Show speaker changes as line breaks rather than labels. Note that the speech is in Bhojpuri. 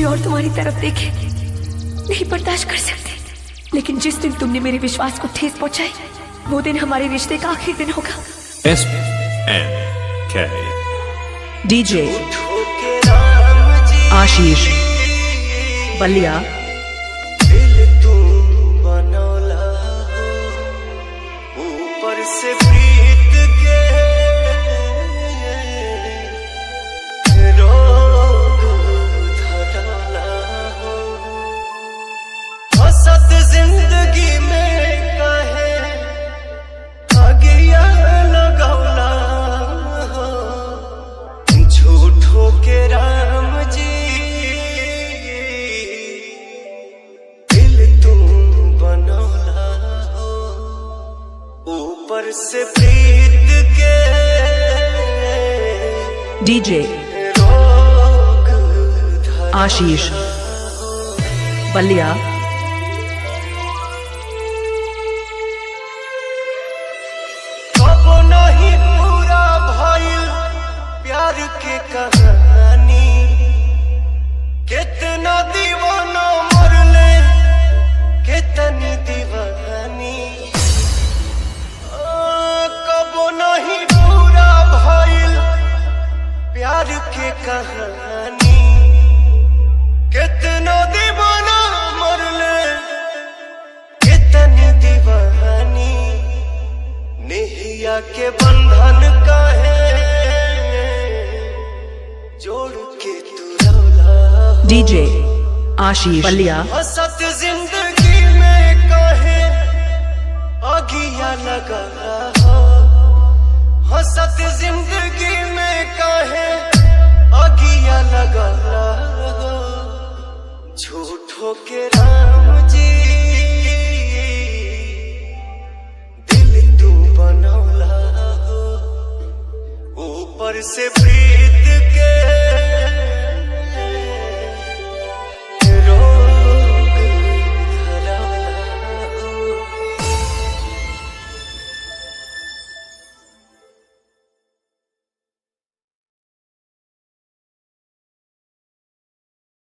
और तुम्हारी तरफ देखे नहीं बर्दाश्त कर सकते, लेकिन जिस दिन तुमने मेरे विश्वास को ठेस पहुंचाई वो दिन हमारे रिश्ते का आखिरी दिन होगा।
SNK
DJ आशीष बलिया।
दिल तू बनौला हो ऊपर से प्रीत के रोग धरौला हो, हसत जिंदगी में काहे आगिया लगौला हो, झूठो के राम जी ऊपर से प्रीत के
DJ
रोग
आशीष बलिया।
कब नहीं पूरा भइल प्यार के कहानी, कितना दीवाना मरले कितनी दीवानी, नहीं पूरा भइल प्यार के कहानी, कितना दीवाना मरले कितनी दीवानी, नेहिया के बंधन काहे जोड़ के तू रौला हो,
DJ आशीष बलिया।
हसत जिंदगी में काहे आगिया लगा हो, हसत जिंदगी में काहे आगिया लगा हो, झूठो के राम जी दिल तू बनौला हो ऊपर से प्रीत के